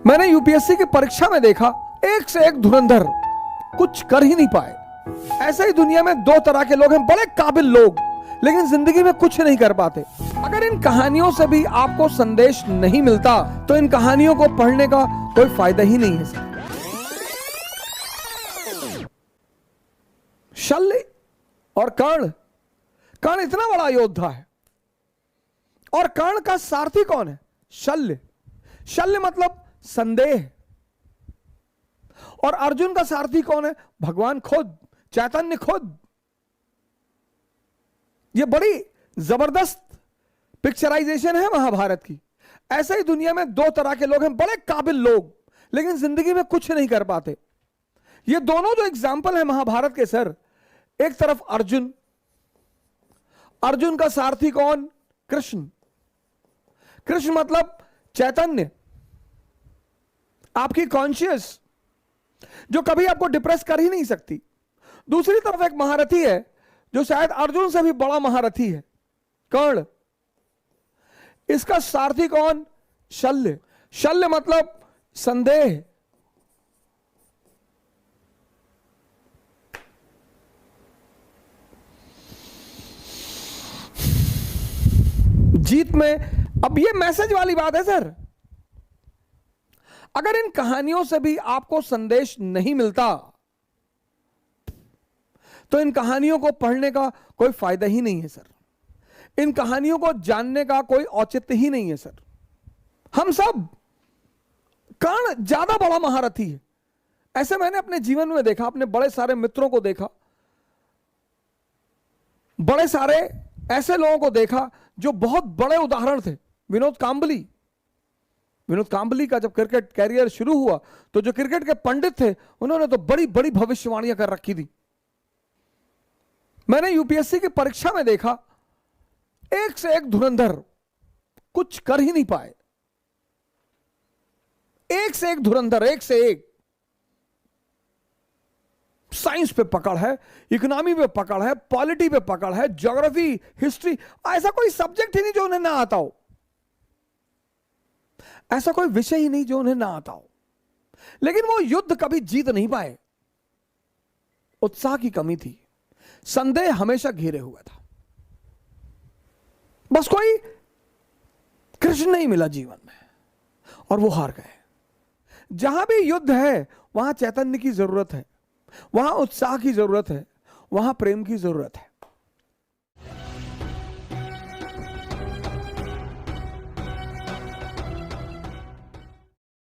मैंने यूपीएससी की परीक्षा में देखा, एक से एक धुरंधर कुछ कर ही नहीं पाए। ऐसे ही दुनिया में दो तरह के लोग हैं, बड़े काबिल लोग लेकिन जिंदगी में कुछ नहीं कर पाते। अगर इन कहानियों से भी आपको संदेश नहीं मिलता तो इन कहानियों को पढ़ने का कोई फायदा ही नहीं है सर। शल्य और कर्ण, कर्ण इतना बड़ा योद्धा है और कर्ण का सारथी कौन है? शल्य। शल्य मतलब संदेह। और अर्जुन का सारथी कौन है? भगवान खुद, चैतन्य खुद। यह बड़ी जबरदस्त पिक्चराइजेशन है महाभारत की। ऐसे ही दुनिया में दो तरह के लोग हैं, बड़े काबिल लोग लेकिन जिंदगी में कुछ नहीं कर पाते। ये दोनों जो एग्जाम्पल है महाभारत के सर, एक तरफ अर्जुन, अर्जुन का सारथी कौन? कृष्ण। कृष्ण मतलब चैतन्य, आपकी कॉन्शियस, जो कभी आपको डिप्रेस कर ही नहीं सकती। दूसरी तरफ एक महारथी है जो शायद अर्जुन से भी बड़ा महारथी है, कर्ण। इसका सारथी कौन? शल्य। शल्य मतलब संदेह। जीत में, अब ये मैसेज वाली बात है सर। अगर इन कहानियों से भी आपको संदेश नहीं मिलता तो इन कहानियों को पढ़ने का कोई फायदा ही नहीं है सर। इन कहानियों को जानने का कोई औचित्य ही नहीं है सर। हम सब, कर्ण ज्यादा बड़ा महारथी है, ऐसे मैंने अपने जीवन में देखा, अपने बड़े सारे मित्रों को देखा, बड़े सारे ऐसे लोगों को देखा जो बहुत बड़े उदाहरण थे। विनोद कांबली, विनोद कांबली का जब क्रिकेट कैरियर शुरू हुआ तो जो क्रिकेट के पंडित थे उन्होंने तो बड़ी बड़ी भविष्यवाणियां कर रखी थी। मैंने यूपीएससी की परीक्षा में देखा, एक से एक धुरंधर कुछ कर ही नहीं पाए। एक से एक धुरंधर, एक से एक। साइंस पे पकड़ है, इकोनॉमी पे पकड़ है, पॉलिटी पे पकड़ है, ज्योग्राफी, हिस्ट्री, ऐसा कोई सब्जेक्ट ही नहीं जो उन्हें ना आता हो, ऐसा कोई विषय ही नहीं जो उन्हें ना आता हो। लेकिन वो युद्ध कभी जीत नहीं पाए। उत्साह की कमी थी, संदेह हमेशा घेरे हुआ था। बस कोई कृष्ण नहीं मिला जीवन में और वो हार गए। जहां भी युद्ध है वहां चैतन्य की जरूरत है, वहां उत्साह की जरूरत है, वहां प्रेम की जरूरत है।